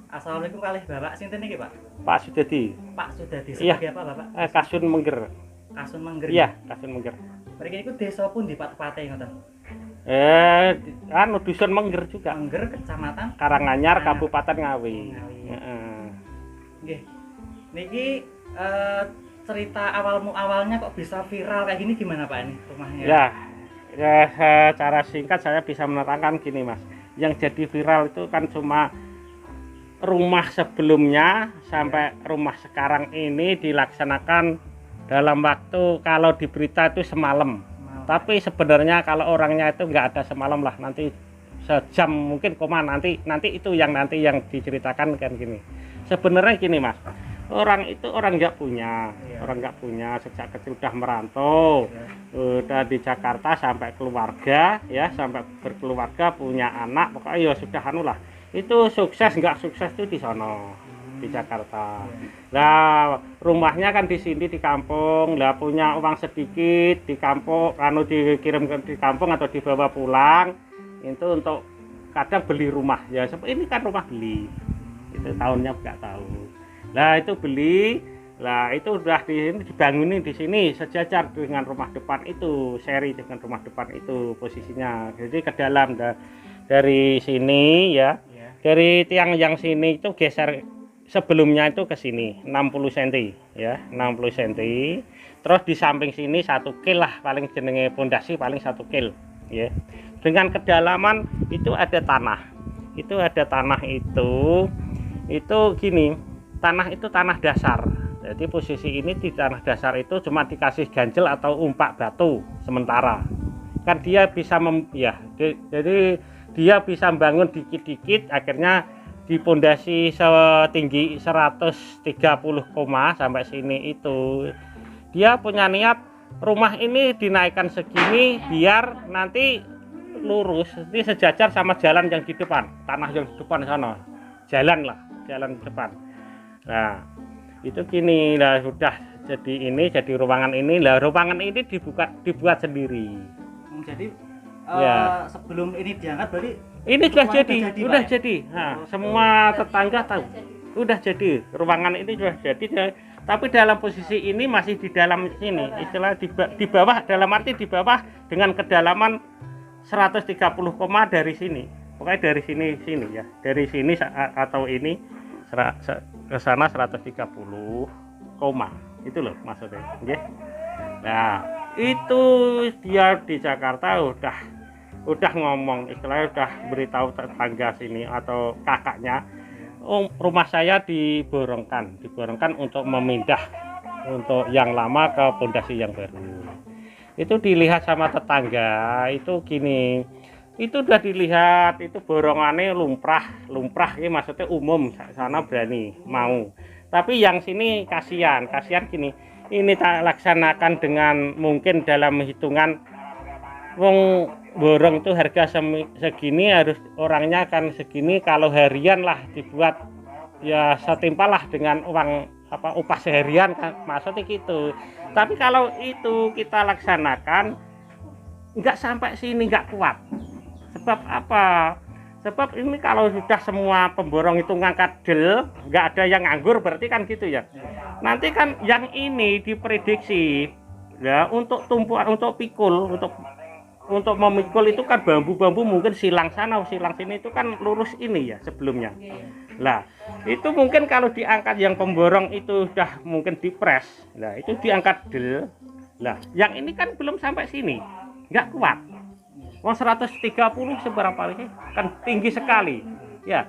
Assalamualaikum kalih Bapak sinten niki, Pak? Pak Sudadi. Pak Sudadi Iya, sebagai apa, Bapak? Kasun Mengger. Kasun Mangger. Iya, Kasun Mengger. Mriki niku desa pundi Pak tepate ngoten? Anu dusun Mengger juga. Mangger Kecamatan Karanganyar, Kabupaten Ngawi. Ngawi. Heeh. Nggih. Niki cerita awalnya kok bisa viral kayak gini gimana Pak ini rumahnya? Ya, secara singkat saya bisa menerangkan gini, Mas. Yang jadi viral itu kan cuma rumah sebelumnya sampai rumah sekarang ini dilaksanakan dalam waktu kalau di berita itu semalam. Tapi sebenarnya kalau orangnya itu nggak ada semalam lah, nanti sejam mungkin nanti itu yang diceritakan kan gini. Sebenarnya gini, Mas, orang itu orang nggak punya, sejak kecil udah merantau, udah di Jakarta sampai keluarga ya, sampai berkeluarga punya anak, pokoknya ya sudah anu lah. Itu sukses nggak sukses itu di sono di Jakarta. Nah, rumahnya kan di sini di kampung, lah punya uang sedikit di kampung, anu dikirim di kampung atau dibawa pulang itu untuk kadang beli rumah ya. Ini kan rumah beli, itu tahunnya nggak tahu. Nah itu beli, lah itu udah dibangunin di sini sejajar dengan rumah depan itu, seri dengan rumah depan itu posisinya. Jadi ke dalam dari sini ya. Dari tiang yang sini itu geser sebelumnya itu ke sini 60 cm ya, 60 cm. Terus di samping sini 1 kil lah paling jenenge pondasi paling 1 kil ya. Dengan kedalaman itu ada tanah. Itu ada tanah itu gini, tanah itu tanah dasar. Jadi posisi ini di tanah dasar itu cuma dikasih ganjel atau umpak batu sementara. Kan dia bisa jadi dia bisa bangun dikit-dikit, akhirnya di pondasi setinggi 130 koma sampai sini itu. Dia punya niat rumah ini dinaikkan segini biar nanti lurus, ini sejajar sama jalan yang di depan, tanah yang di depan sana. Jalan depan. Nah, itu gini lah sudah jadi ruangan ini. Lah ruangan ini dibuat sendiri. Jadi Ya. sebelum ini diangkat berarti Ini udah Pak, jadi. Nah, semua tetangga tahu. Udah jadi. Ruangan ini sudah jadi. Tapi dalam posisi ini masih di dalam sini. Istilah di bawah, dalam arti di bawah dengan kedalaman 130 koma dari sini. Pokoknya dari sini ya. Dari sini atau ini ke sana 130 koma. Itu loh maksudnya. Okay? Nah, itu dia di Jakarta udah ngomong, istilahnya udah beritahu tetangga sini atau kakaknya, rumah saya diborongkan untuk memindah untuk yang lama ke pondasi yang baru. Itu dilihat sama tetangga, itu gini, itu udah dilihat, itu borongannya lumrah ini maksudnya umum, sana berani mau. Tapi yang sini kasihan gini, ini tak laksanakan dengan mungkin dalam hitungan wong borong itu harga segini, harus orangnya kan segini, kalau harian lah dibuat ya setimpal lah dengan uang upah seharian kan, maksudnya gitu. Tapi kalau itu kita laksanakan nggak sampai sini, nggak kuat. Sebab apa? Sebab ini kalau sudah semua pemborong itu ngangkat del, nggak ada yang nganggur, berarti kan gitu ya. Nanti kan yang ini diprediksi ya untuk tumpuan, untuk pikul, untuk memikul itu kan bambu-bambu mungkin silang sana silang sini itu kan lurus ini ya sebelumnya. Lah itu mungkin kalau diangkat yang pemborong itu sudah mungkin dipres, nah itu diangkat del. Lah yang ini kan belum sampai sini, nggak kuat. 130 seberapa ini kan tinggi sekali ya.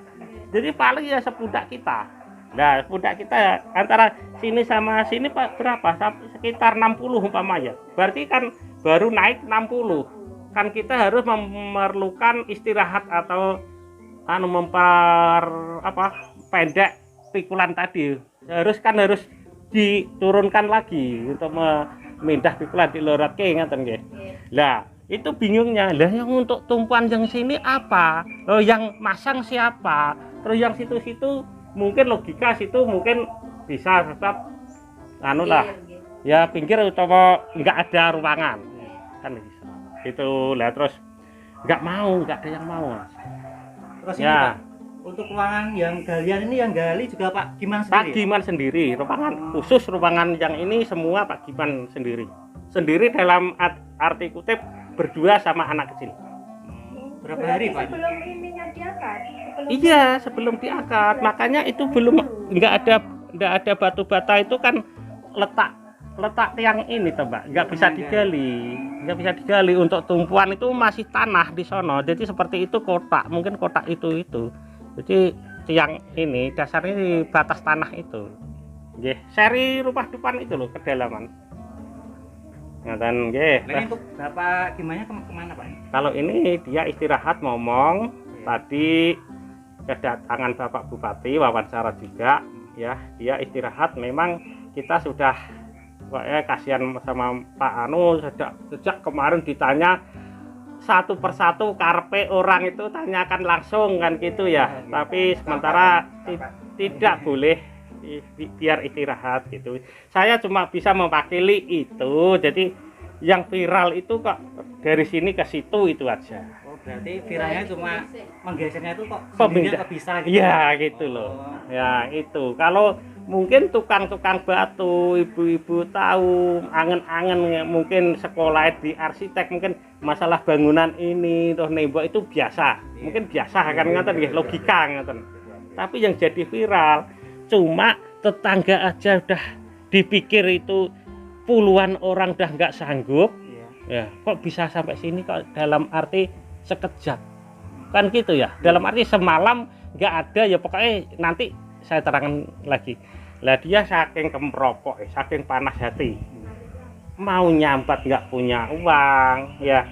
Jadi paling ya sepundak kita. Nah sepundak kita antara sini sama sini Pak berapa? Sekitar 60 umpamanya. Berarti kan baru naik 60. Kan kita harus memerlukan istirahat atau pendek pikulan tadi. Harus diturunkan lagi untuk memindah pikulan di lorat ngaten nggih. Lah, itu bingungnya. Lah yang untuk tumpuan yang sini apa? Oh, yang masang siapa? Terus yang situ-situ mungkin logika situ mungkin bisa tetap ya pinggir atau enggak ada ruangan. Kan bisa. Itu lah terus nggak ada yang mau. Terus ya Untuk ruangan yang galian ini yang gali juga Pak Giman Pak sendiri? Giman sendiri, ruangan khusus ruangan yang ini semua Pak Giman sendiri. Sendiri dalam arti kutip berdua sama anak kecil. Berapa hari Pak? Sebelum ininya diangkat? Iya, sebelum diangkat. Makanya itu belum nggak ada batu bata itu kan letak tiang ini toh Mbak, nggak bisa digali untuk tumpuan itu masih tanah di sono. Jadi seperti itu kotak, mungkin kotak itu. Jadi tiang ini dasarnya di batas tanah itu. Nggih, seri rumah depan itu loh kedalaman. Ngaten nggih. Nah, untuk Bapak Gimannya kemana Pak? Kalau ini dia istirahat ngomong, tadi kedatangan Bapak Bupati wawancara juga ya, dia istirahat. Memang kita sudah kasihan sama Pak Anu sejak kemarin ditanya satu persatu karpe orang itu tanyakan langsung kan gitu ya, tapi sementara tidak boleh biar istirahat gitu. Saya cuma bisa mewakili itu, jadi yang viral itu kok dari sini ke situ itu aja. Oh, berarti viralnya cuma menggesernya itu kok Pemindah. kok bisa gitu. Ya gitu loh. Ya itu. Kalau mungkin tukang-tukang batu, ibu-ibu tahu, angen-angen mungkin sekolah di arsitek, mungkin masalah bangunan ini toh nembok itu biasa. Mungkin biasa kan ngoten nggih, logika ngoten. Tapi yang jadi viral cuma tetangga aja udah dipikir itu puluhan orang udah nggak sanggup. Ya, kok bisa sampai sini kok dalam arti sekejap. Kan gitu ya. Dalam arti semalam nggak ada ya, pokoknya nanti saya terangkan lagi. Lah dia saking kemropok, saking panas hati, mau nyambat nggak punya uang, ya,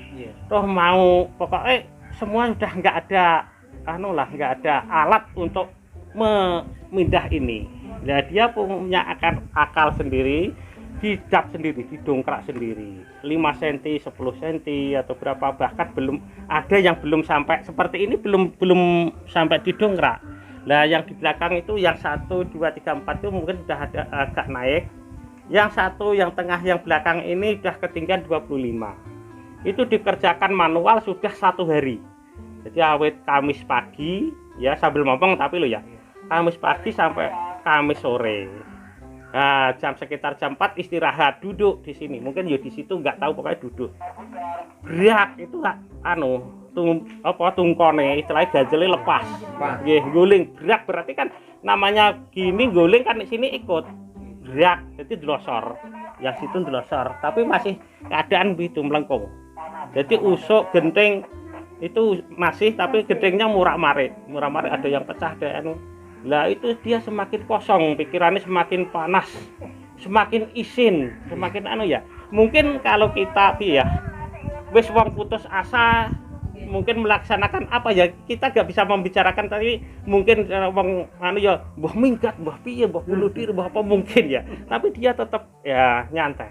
toh mau pokoknya semua sudah nggak ada, nggak ada alat untuk memindah ini. Lah dia punya akal sendiri, dicap sendiri, didongkrak sendiri, 5 cm, 10 cm atau berapa, bahkan belum ada yang belum sampai seperti ini, belum sampai didongkrak. Nah yang di belakang itu yang 1, 2, 3, 4 itu mungkin sudah ada agak naik. Yang satu yang tengah yang belakang ini sudah ketinggian 25. Itu dikerjakan manual sudah 1 hari. Jadi awet Kamis pagi ya, sambil ngomong tapi lo ya, Kamis pagi sampai Kamis sore. Nah, sekitar jam 4 istirahat, duduk di sini. Mungkin ya di situ nggak tahu, pokoknya duduk. Berak itu tungkone istilahnya gajele lepas. Nggih, guling berak berarti kan namanya gini, guling kan di sini ikut. Berak jadi delosor. Yang situ delosor, tapi masih keadaan begitu melengkung. Jadi usuk genting itu masih, tapi gentingnya murak-marik ada yang pecah, ada anu. Lah itu dia semakin kosong, pikirannya semakin panas, semakin isin, semakin anu ya. Mungkin kalau kita ya wis wong putus asa, mungkin melaksanakan apa ya, kita gak bisa membicarakan, tapi mungkin wong anu ya mbah minggat, mbah piye, mbah bunuh diri, mbah apa mungkin ya. Tapi dia tetap ya nyantai,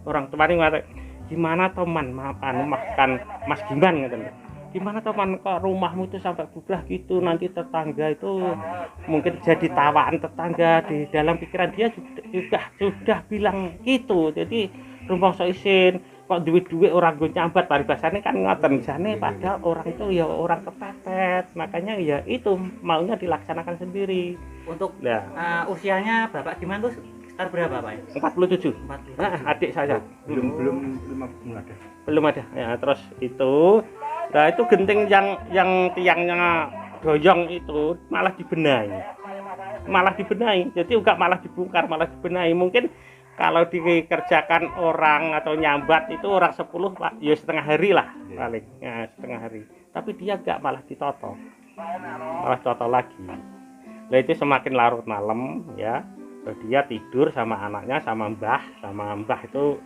Orang tuane ngate, gimana teman makan Mas Giman ngeten. Gimana teman kok rumahmu itu sampai bubrah gitu, nanti tetangga itu mungkin jadi tawaan tetangga. Di dalam pikiran dia sudah bilang gitu. Jadi rumah so isin kok duit-duit orang gue nyambat, paribasane kan ngoten jane, padahal orang itu ya orang kepepet. Makanya ya itu maunya dilaksanakan sendiri. Untuk usianya Bapak Giman tuh sekitar berapa Pak? 47. Adik saya. Belum ada. Ya, terus itu nah itu genting yang tiangnya doyong itu malah dibenahi. Jadi enggak malah dibongkar, malah dibenahi. Mungkin kalau dikerjakan orang atau nyambat itu orang 10 Pak, ya setengah hari lah paling. Ya, setengah hari. Tapi dia enggak, malah ditoto. Malah toto lagi. Nah itu semakin larut malam ya, dia tidur sama anaknya, sama mbah itu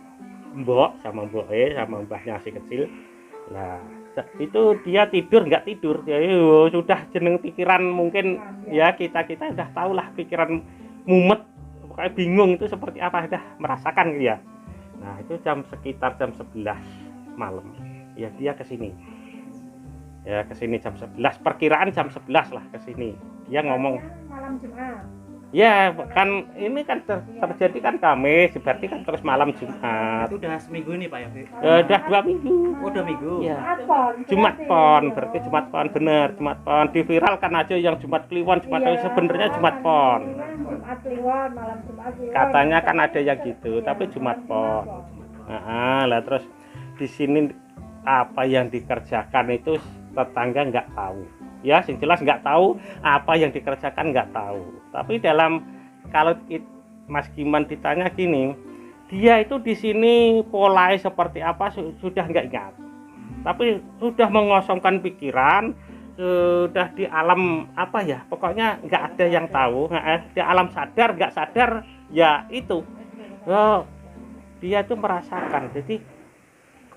mbok sama mboke sama mbahnya si kecil. Nah itu dia tidur nggak tidur ya, sudah jeneng pikiran mungkin ya, kita udah tahu lah pikiran mumet, pokoknya bingung itu seperti apa, sudah merasakan ya. Nah itu sekitar jam 11 malam ya dia kesini jam 11, perkiraan jam 11 lah kesini. Dia ngomong malam Jumat. Ya, kan ini kan terjadi kan Kamis, berarti kan terus malam Jumat. Itu udah seminggu ini Pak ya? Udah 2 minggu. Oh, 2 minggu. Ya. Jumat Pon, berarti Jumat Pon bener, Jumat Pon diviralkan aja yang Jumat Kliwon, Jumat Kliwon sebenarnya Jumat Pon. Jumat Kliwon, malam Jumat Kliwon. Katanya kan ada yang gitu, tapi Jumat Pon. Nah, lah terus di sini apa yang dikerjakan itu tetangga nggak tahu. Ya, sing jelas nggak tahu apa yang dikerjakan, nggak tahu. Tapi kalau Mas Giman ditanya gini, dia itu di sini polanya seperti apa sudah nggak ingat. Tapi sudah mengosongkan pikiran, sudah di alam apa ya, pokoknya nggak ada yang tahu. Di alam sadar nggak sadar ya itu. Dia itu merasakan. Jadi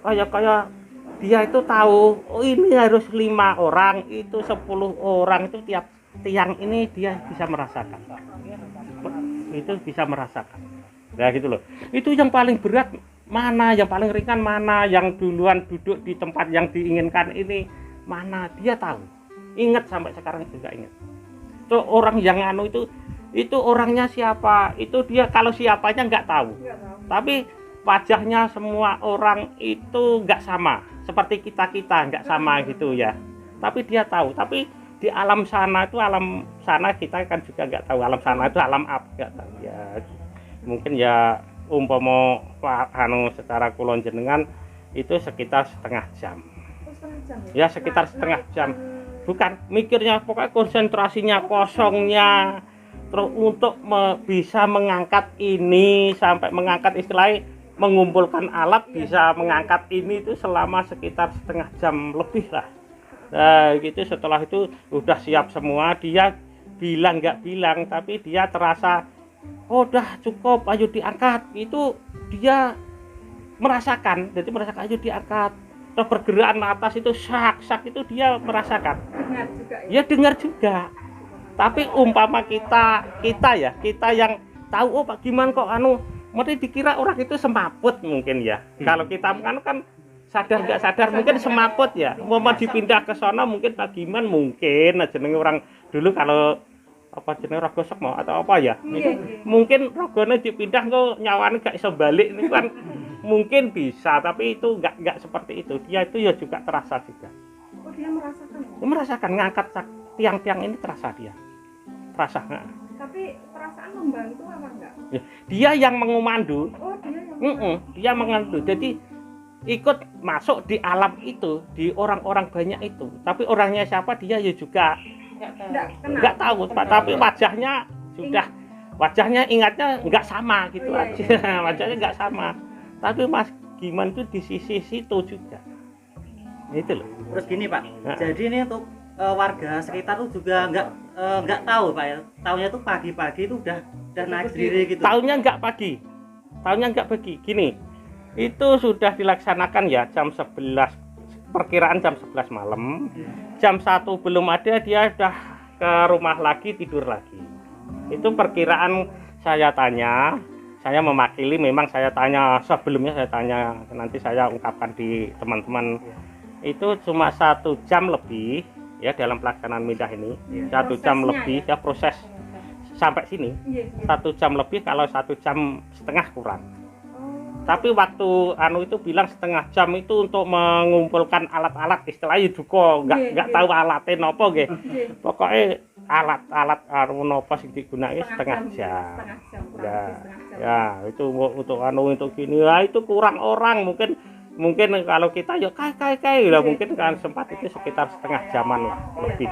kayak dia itu tahu, oh ini harus 5 orang, itu 10 orang, itu tiap tiang ini dia bisa merasakan. Itu bisa merasakan. Nah gitu loh. Itu yang paling berat mana, yang paling ringan mana, yang duluan duduk di tempat yang diinginkan ini mana, dia tahu. Ingat sampai sekarang juga ingat. Itu orang yang anu itu orangnya siapa, itu dia kalau siapanya nggak tahu. Tapi wajahnya semua orang itu nggak sama. Seperti kita nggak sama gitu ya, tapi dia tahu. Tapi di alam sana kita kan juga nggak tahu alam sana itu alam apa, nggak tahu ya. Mungkin ya umpama secara kulon jenengan itu sekitar setengah jam ya, sekitar setengah jam. Bukan mikirnya, pokoknya konsentrasinya kosongnya terus untuk bisa mengangkat ini, sampai mengangkat istilahnya mengumpulkan alat bisa mengangkat ini itu selama sekitar setengah jam lebih lah. Nah gitu, setelah itu udah siap semua, dia bilang nggak bilang tapi dia terasa oh udah cukup, ayo diangkat. Itu dia merasakan, jadi merasakan ayo diangkat. Terus pergerakan atas itu sak itu dia merasakan. Dengar juga ya? Ya dengar juga. Tapi umpama kita yang tahu, oh Pak Giman kok mesti dikira orang itu semaput mungkin ya. Kalau kita kan sadar nggak sadar mungkin semaput ya. Mau dipindah ke sana mungkin Pak Giman mungkin jenenge orang dulu kalau apa jenenge rogo sok mau atau apa ya. Mungkin rogone dipindah kok nyawane gak iso balik ini kan mungkin bisa, tapi itu nggak seperti itu. Dia itu ya juga terasa juga. Oh, dia merasakan. Dia merasakan ngangkat tiang-tiang ini terasa dia. Terasa nggak? Tapi perasaan membantu apa enggak? Dia yang mengumandu. Oh, dia yang mengumandu. Jadi ikut masuk di alam itu, di orang-orang banyak itu. Tapi orangnya siapa dia ya juga nggak tahu. Tapi wajahnya ingatnya nggak sama gitu aja. Wajahnya nggak sama. Tapi Mas Giman itu di sisi situ juga. Itu loh. Terus gini Pak. Jadi ini untuk warga sekitar tuh juga nggak tahu Pak ya. Taunya tuh pagi-pagi itu udah naik sendiri gitu. Taunya nggak pagi. Gini, itu sudah dilaksanakan ya jam 11, perkiraan jam 11 malam. Jam 1 belum ada, dia udah ke rumah lagi, tidur lagi. Itu perkiraan saya tanya, saya memakili, memang saya tanya sebelumnya, saya tanya nanti saya ungkapkan di teman-teman. Itu cuma 1 jam lebih ya dalam pelaksanaan midah ini. 1 jam lebih ya proses sampai sini. 1 jam lebih, kalau 1 jam setengah kurang. Tapi waktu itu bilang setengah jam itu untuk mengumpulkan alat-alat, istilahnya juga nggak tahu alatnya nopo nggih. Pokoknya alat-alat nopo sing digunakan setengah jam. Ya, itu untuk gini. Ya itu kurang orang, mungkin kalau kita ya kai lah, mungkin kan sempat itu sekitar setengah jaman lah lebih.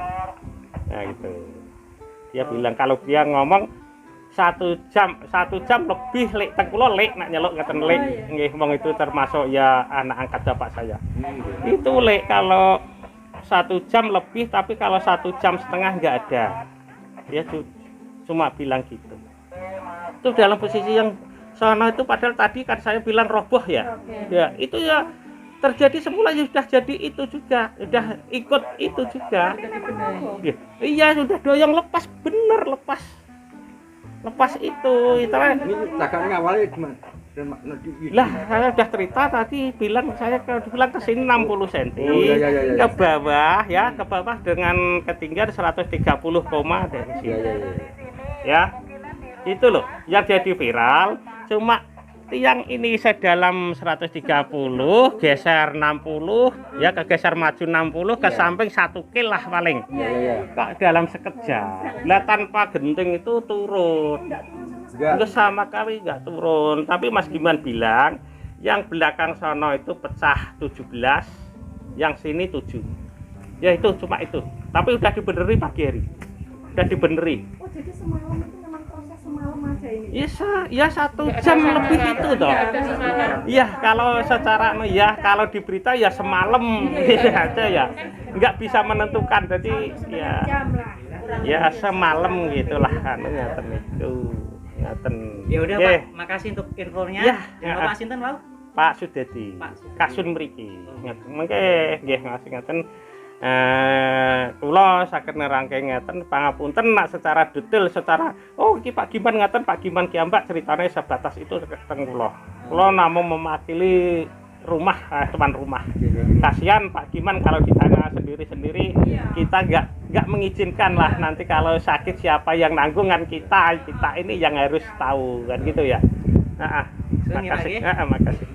Nah gitu. Dia bilang kalau dia ngomong 1 jam lebih lek teng kula lek nak nyeluk ngaten lek nggih, wong itu termasuk ya anak angkat bapak saya. Itu lek kalau 1 jam lebih, tapi kalau 1 jam setengah nggak ada. Dia cuma bilang gitu. Itu dalam posisi yang sana itu, padahal tadi kan saya bilang roboh ya. Ya, itu ya terjadi semula, ya sudah jadi itu juga, sudah ikut itu juga. Iya, sudah doyong lepas, bener lepas itu cakapnya awalnya gimana? Lah saya sudah cerita tadi, saya bilang ke sini 60 cm ke bawah ya, ke bawah dengan ketinggian 130 koma dari sini ya. Itu loh yang jadi viral. Cuma tiang ini sedalam 130, geser 60, ya kegeser maju 60, ke samping 1 kil lah paling. Kok dalam sekejap. Lah tanpa genting itu turun. Enggak sama kali enggak turun. Tapi Mas Giman bilang yang belakang sono itu pecah 17, yang sini 7. Ya itu cuma itu. Tapi udah dibeneri pagi hari. Udah dibeneri. Oh jadi semalam itu memang proses semalam aja ini? Ya 1 jam lebih itu toh. Iya kalau secara ya kalau di berita ya semalam gitu aja ya. Nggak bisa menentukan. Jadi ya Jam lah. ya semalam gitulah anu ngaten itu. Ngaten. Ya udah Nggih, Pak, makasih untuk infonya. Ya, Jangan lupa sinten Pak. Pak Sudadi. Pak Sudadi. Kasun mriki. Ngaten. Mengke nggih ngasih ngaten. Kula saged nerangke ngeten pangapunten nak secara detail secara iki Pak Giman ngaten Pak Giman Kiambak ceritanya sebatas itu teng kula. Kula namung mewakili rumah teman rumah. Kasihan Pak Giman kalau ditanya sendiri-sendiri kita nggak mengizinkan lah nanti kalau sakit siapa yang nanggung kan kita ini yang harus tahu kan gitu ya. Makasih. Makasih.